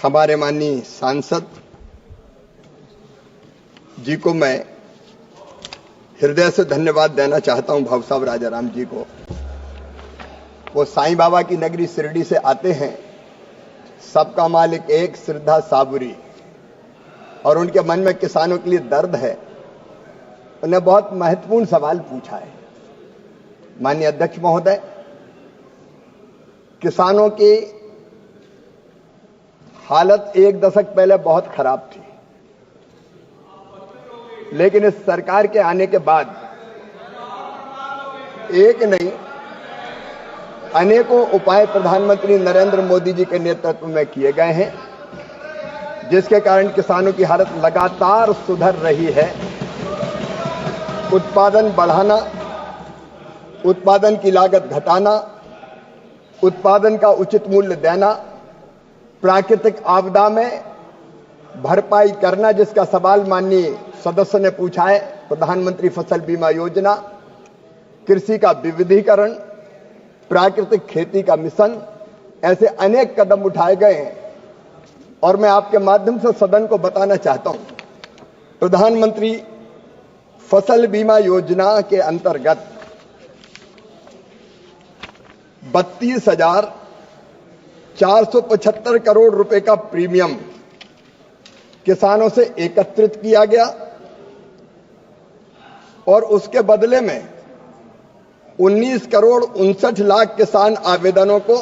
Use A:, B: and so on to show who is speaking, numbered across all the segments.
A: हमारे माननीय सांसद जी को मैं हृदय से धन्यवाद देना चाहता हूं, भाव साहब राजाराम जी को। वो साईं बाबा की नगरी शिरडी से आते हैं, सबका मालिक एक, श्रद्धा साबुरी, और उनके मन में किसानों के लिए दर्द है। उन्हें बहुत महत्वपूर्ण सवाल पूछा है। माननीय अध्यक्ष महोदय, किसानों की हालत एक दशक पहले बहुत खराब थी, लेकिन इस सरकार के आने के बाद एक नहीं अनेकों उपाय प्रधानमंत्री नरेंद्र मोदी जी के नेतृत्व में किए गए हैं, जिसके कारण किसानों की हालत लगातार सुधर रही है। उत्पादन बढ़ाना, उत्पादन की लागत घटाना, उत्पादन का उचित मूल्य देना, प्राकृतिक आपदा में भरपाई करना, जिसका सवाल माननीय सदस्य ने पूछा है, प्रधानमंत्री फसल बीमा योजना, कृषि का विविधीकरण, प्राकृतिक खेती का मिशन, ऐसे अनेक कदम उठाए गए हैं। और मैं आपके माध्यम से सदन को बताना चाहता हूं, प्रधानमंत्री फसल बीमा योजना के अंतर्गत 32,475 करोड़ रुपए का प्रीमियम किसानों से एकत्रित किया गया और उसके बदले में 19 करोड़ 59 लाख किसान आवेदनों को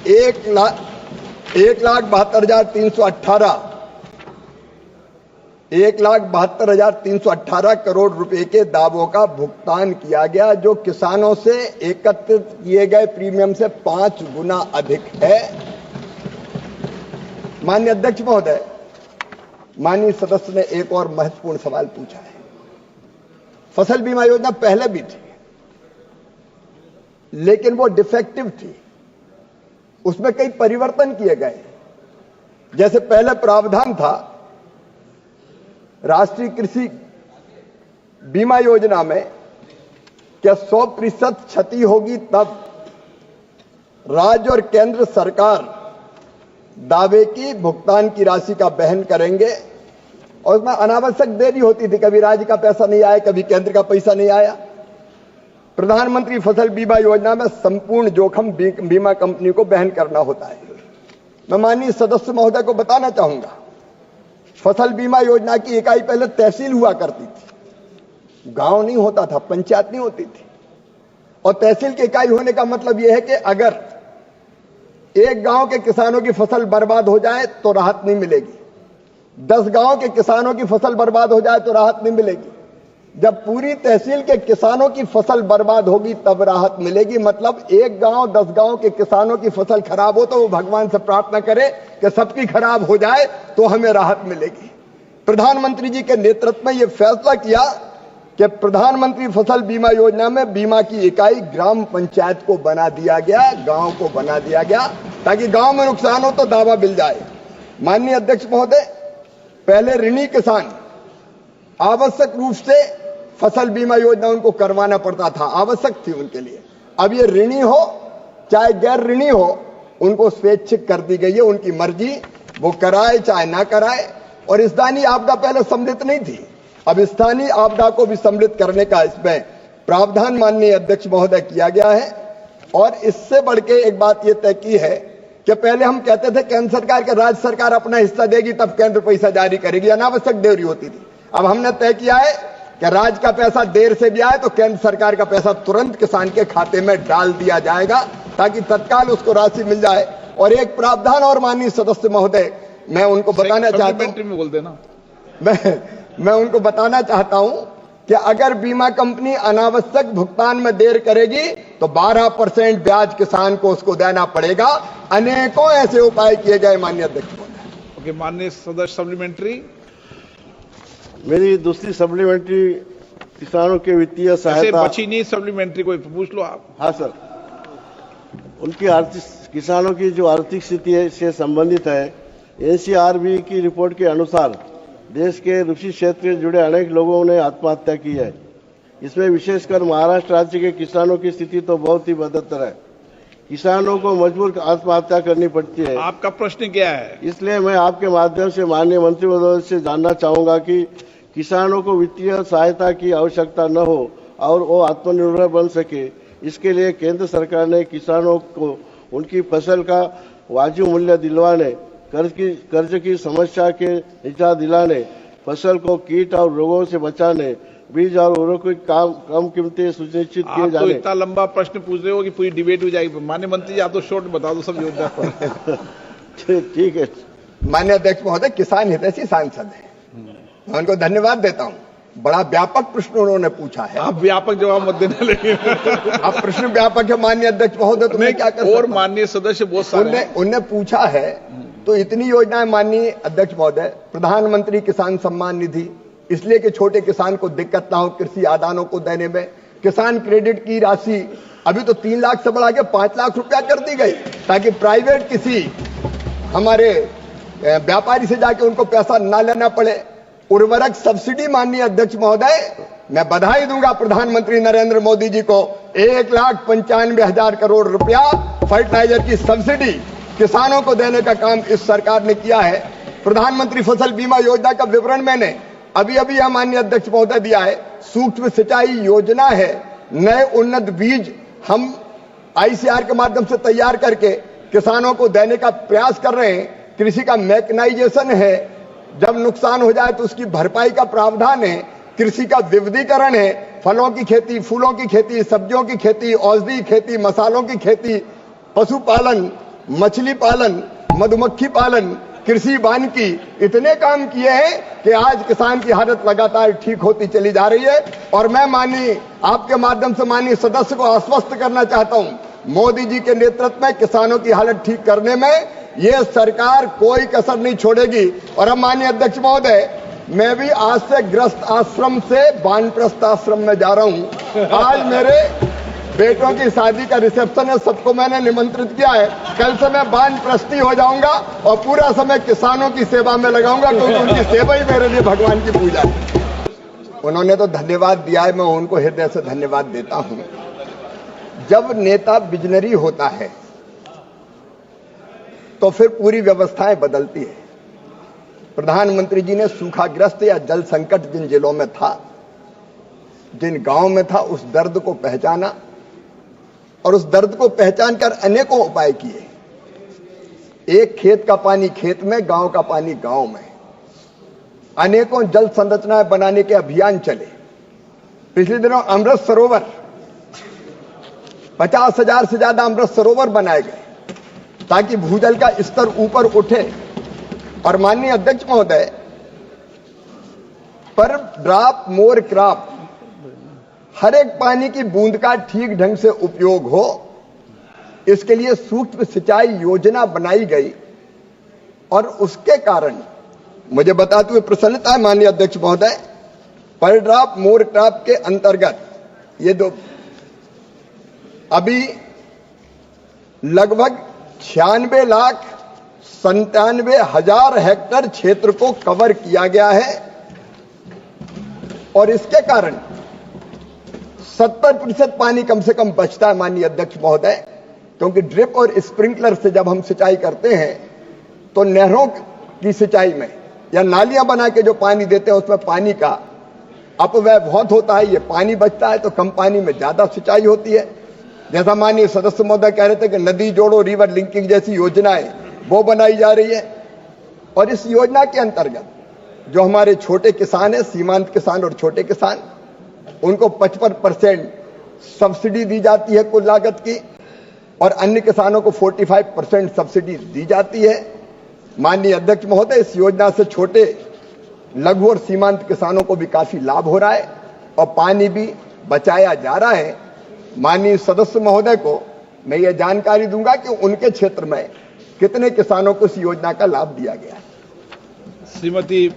A: 1,72,318 करोड़ रुपए के दावों का भुगतान किया गया, जो किसानों से एकत्रित किए गए प्रीमियम से 5 गुना अधिक है। माननीय अध्यक्ष महोदय, माननीय सदस्य ने एक और महत्वपूर्ण सवाल पूछा है। फसल बीमा योजना पहले भी थी, लेकिन वो डिफेक्टिव थी, उसमें कई परिवर्तन किए गए। जैसे पहले प्रावधान था राष्ट्रीय कृषि बीमा योजना में क्या 100% क्षति होगी तब राज्य और केंद्र सरकार दावे की भुगतान की राशि का वहन करेंगे, और उसमें अनावश्यक देरी होती थी, कभी राज्य का पैसा नहीं आया, कभी केंद्र का पैसा नहीं आया। प्रधानमंत्री फसल बीमा योजना में संपूर्ण जोखिम बीमा कंपनी को वहन करना होता है। मैं माननीय सदस्य महोदय को बताना चाहूंगा, फसल बीमा योजना की इकाई पहले तहसील हुआ करती थी, गांव नहीं होता था, पंचायत नहीं होती थी। और तहसील की इकाई होने का मतलब यह है कि अगर एक गांव के किसानों की फसल बर्बाद हो जाए तो राहत नहीं मिलेगी, 10 गांव के किसानों की फसल बर्बाद हो जाए तो राहत नहीं मिलेगी। जब पूरी तहसील के किसानों की फसल बर्बाद होगी तब राहत मिलेगी। मतलब एक गांव 10 गांव के किसानों की फसल खराब हो तो वो भगवान से प्रार्थना करे कि सबकी खराब हो जाए तो हमें राहत मिलेगी। प्रधानमंत्री जी के नेतृत्व में यह फैसला किया कि प्रधानमंत्री फसल बीमा योजना में बीमा की इकाई ग्राम पंचायत को बना दिया गया, गांव को बना दिया गया, ताकि गांव में नुकसान हो तो दावा मिल जाए। माननीय अध्यक्ष महोदय, पहले ऋणी किसान आवश्यक रूप से फसल बीमा योजना उनको करवाना पड़ता था, आवश्यक थी उनके लिए। अब ये ऋणी हो चाहे गैर ऋणी हो, उनको स्वैच्छिक कर दी गई है, उनकी मर्जी, वो कराए चाहे ना कराए। और स्थानीय आपदा पहले सम्मिलित नहीं थी, अब स्थानीय आपदा को भी सम्मिलित करने का इसमें प्रावधान माननीय अध्यक्ष महोदय किया गया है। और इससे बढ़ के एक बात यह तय की है कि पहले हम कहते थे केंद्र सरकार के राज्य सरकार अपना हिस्सा देगी तब केंद्र पैसा जारी करेगी, अनावश्यक देरी होती थी। अब हमने तय किया है कि राज्य का पैसा देर से भी आए तो केंद्र सरकार का पैसा तुरंत किसान के खाते में डाल दिया जाएगा, ताकि तत्काल उसको राशि मिल जाए। और एक प्रावधान और माननीय सदस्य महोदय, मैं उनको बताना चाहता हूं, मैं उनको बताना चाहता हूं कि अगर बीमा कंपनी अनावश्यक भुगतान में देर करेगी तो 12% ब्याज किसान को उसको देना पड़ेगा। अनेकों ऐसे उपाय किए गए माननीय अध्यक्ष महोदय।
B: ओके, माननीय सदस्य सप्लीमेंट्री।
C: मेरी दूसरी सप्लीमेंट्री किसानों के वित्तीय सहायता
B: बची नहीं सप्लीमेंट्री, कोई पूछ लो आप।
C: हाँ सर, उनकी आर्थिक किसानों की जो आर्थिक स्थिति है से संबंधित है। एनसीआरबी की रिपोर्ट के अनुसार देश के कृषि क्षेत्र से जुड़े अनेक लोगों ने आत्महत्या की है। इसमें विशेषकर महाराष्ट्र राज्य के किसानों की स्थिति तो बहुत ही बदतर है। किसानों को मजबूर आत्महत्या करनी पड़ती है।
B: आपका प्रश्न क्या है?
C: इसलिए मैं आपके माध्यम से माननीय मंत्री महोदय से जानना चाहूंगा कि किसानों को वित्तीय सहायता की आवश्यकता न हो और वो आत्मनिर्भर बन सके, इसके लिए केंद्र सरकार ने किसानों को उनकी फसल का वाजिब मूल्य दिलवाने, कर्ज की समस्या के निजात दिलाने, फसल को कीट और रोगों से बचाने, बीज और उर्वरकों की कम कीमतें सुनिश्चित किए
B: आप तो
C: जाने।
B: इतना लंबा प्रश्न पूछ रहे हो कि पूरी डिबेट हो जाएगी। माननीय मंत्री जी, आप तो शॉर्ट बता दो सब योजना पर।
C: ठीक है।
A: माननीय अध्यक्ष महोदय, किसान हितैषी सांसद हैं, मैं उनको धन्यवाद देता हूं। बड़ा व्यापक प्रश्न उन्होंने पूछा है।
B: आप व्यापक जवाब मत देना, लेकिन
A: अब प्रश्न व्यापक है माननीय अध्यक्ष महोदय, तो मैं क्या कर सकता
B: और
A: हूं?
B: माननीय सदस्य बहुत सारे
A: उनने पूछा है तो इतनी योजनाएं माननीय अध्यक्ष महोदय, प्रधानमंत्री किसान सम्मान निधि, इसलिए कि छोटे किसान को दिक्कत ना हो कृषि आदानों को देने में, किसान क्रेडिट की राशि अभी तो 3 लाख से बढ़ा के 5 लाख रुपया कर दी गई, ताकि प्राइवेट किसी हमारे व्यापारी से जाके उनको पैसा ना लेना पड़े। उर्वरक सब्सिडी माननीय अध्यक्ष महोदय, मैं बधाई दूंगा प्रधानमंत्री नरेंद्र मोदी जी को, 1,95,000 करोड़ रुपया फर्टिलाइजर की सब्सिडी किसानों को देने का काम इस सरकार ने किया है। प्रधानमंत्री फसल बीमा योजना का विवरण मैंने अभी यह माननीय अध्यक्ष महोदय दिया है। सूक्ष्म सिंचाई योजना है, नए उन्नत बीज हम आईसीआर के माध्यम से तैयार करके किसानों को देने का प्रयास कर रहे हैं। कृषि का मैकेनाइजेशन है, जब नुकसान हो जाए तो उसकी भरपाई का प्रावधान है। कृषि का विविधीकरण है, फलों की खेती, फूलों की खेती, सब्जियों की खेती, औषधि खेती, मसालों की खेती, पशुपालन, मछली पालन, मधुमक्खी पालन, कृषि वानिकी, इतने काम किए हैं कि आज किसान की हालत लगातार ठीक होती चली जा रही है। और मैं माननीय आपके माध्यम से माननीय सदस्य को आश्वस्त करना चाहता हूं, मोदी जी के नेतृत्व में किसानों की हालत ठीक करने में यह सरकार कोई कसर नहीं छोड़ेगी। और अब माननीय अध्यक्ष महोदय, मैं भी आज से ग्रस्त आश्रम से वानप्रस्थ आश्रम में जा रहा हूं। आज मेरे बेटों की शादी का रिसेप्शन है, सबको मैंने निमंत्रित किया है। कल से मैं वानप्रस्थी हो जाऊंगा और पूरा समय किसानों की सेवा में लगाऊंगा, क्योंकि उनकी सेवा ही मेरे लिए भगवान की पूजा है। उन्होंने तो धन्यवाद दिया है, मैं उनको हृदय से धन्यवाद देता हूं। जब नेता विजनरी होता है तो फिर पूरी व्यवस्थाएं बदलती है। प्रधानमंत्री जी ने सूखाग्रस्त या जल संकट जिन जिलों में था, जिन गांव में था, उस दर्द को पहचाना और उस दर्द को पहचान कर अनेकों उपाय किए। एक खेत का पानी खेत में, गांव का पानी गांव में, अनेकों जल संरचनाएं बनाने के अभियान चले। पिछले दिनों अमृत सरोवर, 50,000 से ज्यादा अमृत सरोवर बनाए गए ताकि भूजल का स्तर ऊपर उठे। और माननीय अध्यक्ष महोदय, पर ड्रॉप मोर क्रॉप, हर एक पानी की बूंद का ठीक ढंग से उपयोग हो, इसके लिए सूक्ष्म सिंचाई योजना बनाई गई। और उसके कारण मुझे बताते हुए प्रसन्नता है माननीय अध्यक्ष महोदय, पर ड्रॉप मोर क्रॉप के अंतर्गत ये दो अभी लगभग 96,97,000 हेक्टेयर क्षेत्र को कवर किया गया है। और इसके कारण 70% पानी कम से कम बचता है माननीय अध्यक्ष महोदय, क्योंकि ड्रिप और स्प्रिंकलर से जब हम सिंचाई करते हैं तो नहरों की सिंचाई में या नालियां बना के जो पानी देते हैं उसमें पानी का अपव्यय बहुत होता है। ये पानी बचता है तो कम पानी में ज्यादा सिंचाई होती है। जैसा माननीय सदस्य महोदय कह रहे थे कि नदी जोड़ो रिवर लिंकिंग जैसी योजनाएं वो बनाई जा रही है। और इस योजना के अंतर्गत जो हमारे छोटे किसान हैं, सीमांत किसान और छोटे किसान, उनको 55% सब्सिडी दी जाती है कुल लागत की, और अन्य किसानों को 45% सब्सिडी दी जाती है। माननीय अध्यक्ष महोदय, इस योजना से छोटे लघु और सीमांत किसानों को भी काफी लाभ हो रहा है और पानी भी बचाया जा रहा है। माननीय सदस्य महोदय को मैं ये जानकारी दूंगा कि उनके क्षेत्र में कितने किसानों को इस योजना का लाभ दिया गया है।
B: श्रीमती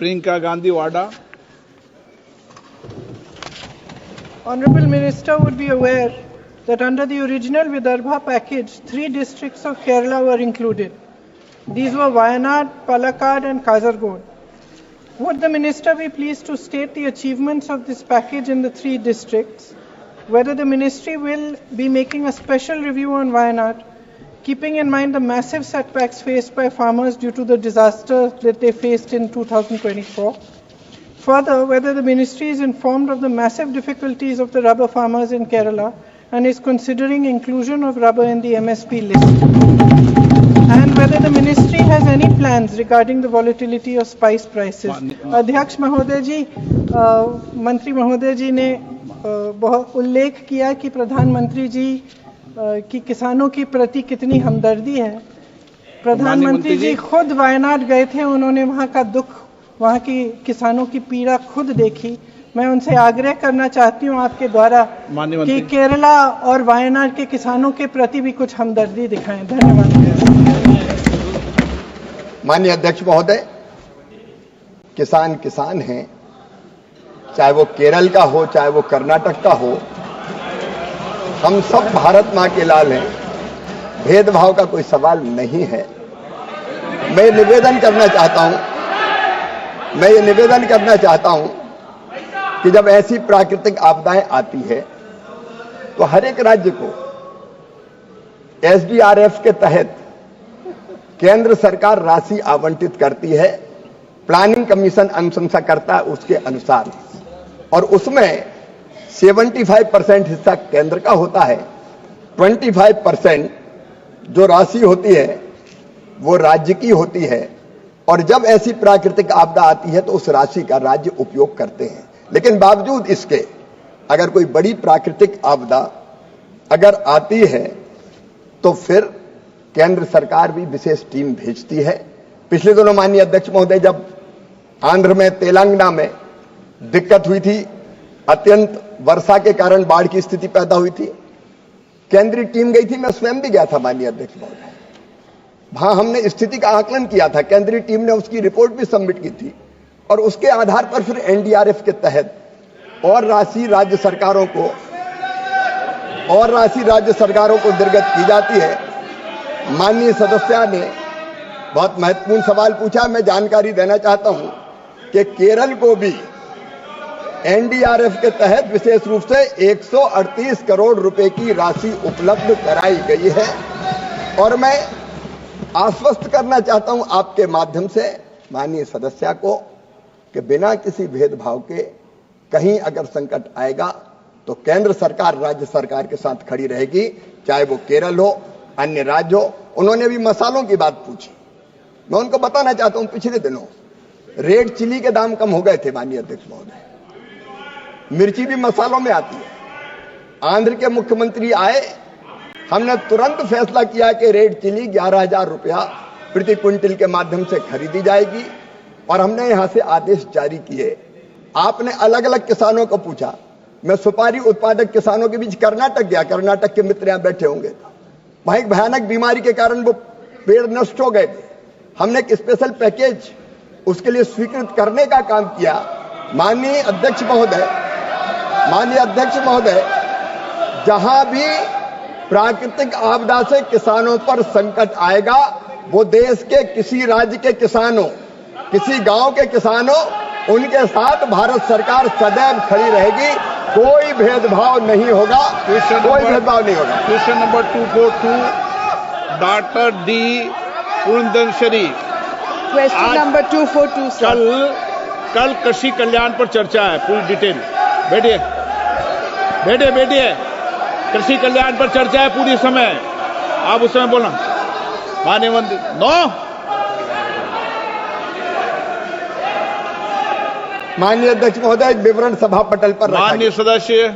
B: प्रियंका गांधी वाडा।
D: Honorable Minister would be aware that under the original Vidarbha package, 3 districts of Kerala were included. These were Wayanad, Palakkad and Kasaragod. Would the Minister be pleased to state the achievements of this package in the 3 districts whether the ministry will be making a special review on Wayanad, keeping in mind the massive setbacks faced by farmers due to the disaster that they faced in 2024. Further, whether the ministry is informed of the massive difficulties of the rubber farmers in Kerala and is considering inclusion of rubber in the MSP list. And whether the ministry has any plans regarding the volatility of spice prices. अध्यक्ष महोदय जी, मंत्री महोदय जी ने बहुत उल्लेख किया कि प्रधानमंत्री जी की किसानों की प्रति कितनी हमदर्दी है। प्रधानमंत्री जी खुद वायनाड गए थे, उन्होंने वहाँ का दुख, वहाँ की किसानों की पीड़ा खुद देखी। मैं उनसे आग्रह करना चाहती हूँ आपके द्वारा कि केरला और वायनाड के किसानों के प्रति भी कुछ हमदर्दी दिखाएं। धन्यवाद।
A: माननीय अध्यक्ष महोदय, किसान किसान हैं, चाहे वो केरल का हो चाहे वो कर्नाटक का हो, हम सब भारत मां के लाल हैं, भेदभाव का कोई सवाल नहीं है। मैं ये निवेदन करना चाहता हूं कि जब ऐसी प्राकृतिक आपदाएं आती है तो हर एक राज्य को एसडीआरएफ के तहत केंद्र सरकार राशि आवंटित करती है, प्लानिंग कमीशन अनुशंसा करता है उसके अनुसार, और उसमें 75% हिस्सा केंद्र का होता है, 25% जो राशि होती है वो राज्य की होती है, और जब ऐसी प्राकृतिक आपदा आती है तो उस राशि का राज्य उपयोग करते हैं। लेकिन बावजूद इसके अगर कोई बड़ी प्राकृतिक आपदा अगर आती है तो फिर केंद्र सरकार भी विशेष टीम भेजती है। पिछले दिनों माननीय अध्यक्ष महोदय, जब आंध्र में तेलंगाना में दिक्कत हुई थी, अत्यंत वर्षा के कारण बाढ़ की स्थिति पैदा हुई थी, केंद्रीय टीम गई थी, मैं स्वयं भी गया था माननीय अध्यक्ष महोदय। वहां हमने स्थिति का आकलन किया था, केंद्रीय टीम ने उसकी रिपोर्ट भी सबमिट की थी, और उसके आधार पर फिर एनडीआरएफ के तहत और राशि राज्य सरकारों को निर्गत की जाती है। माननीय सदस्य ने बहुत महत्वपूर्ण सवाल पूछा, मैं जानकारी देना चाहता हूं कि केरल को भी एनडीआरएफ के तहत विशेष रूप से 138 करोड़ रुपए की राशि उपलब्ध कराई गई है, और मैं आश्वस्त करना चाहता हूं आपके माध्यम से माननीय सदस्य को कि बिना किसी भेदभाव के कहीं अगर संकट आएगा तो केंद्र सरकार राज्य सरकार के साथ खड़ी रहेगी, चाहे वो केरल हो, अन्य राज्य हो। उन्होंने भी मसालों की बात पूछी, मैं उनको बताना चाहता हूं, पिछले दिनों रेड चिली के दाम कम हो गए थे माननीय अध्यक्ष महोदय। मिर्ची भी मसालों में आती है। आंध्र के मुख्यमंत्री आए, हमने तुरंत फैसला किया कि रेड चिली 11,000 रुपया प्रति क्विंटल के माध्यम से खरीदी जाएगी, और हमने यहां से आदेश जारी किए। आपने अलग अलग किसानों को पूछा, मैं सुपारी उत्पादक किसानों के बीच कर्नाटक गया, कर्नाटक के मित्र यहां बैठे होंगे, वहां एक भयानक बीमारी के कारण वो पेड़ नष्ट हो गए थे। हमने एक स्पेशल पैकेज उसके लिए स्वीकृत करने का काम किया। माननीय अध्यक्ष महोदय, जहां भी प्राकृतिक आपदा से किसानों पर संकट आएगा, वो देश के किसी राज्य के किसानों, किसी गांव के किसानों, उनके साथ भारत सरकार सदैव खड़ी रहेगी। कोई भेदभाव नहीं होगा, question
B: number 242 doctor D Purandarshri.
E: Question number 242
B: कल कृषि कल्याण पर चर्चा है, पूरी डिटेल। बैठिए। कृषि कल्याण पर चर्चा है पूरी समय, आप उस समय बोलना। माननीय मंत्री
A: माननीय अध्यक्ष महोदय, विवरण सभा पटल पर
B: माननीय सदस्य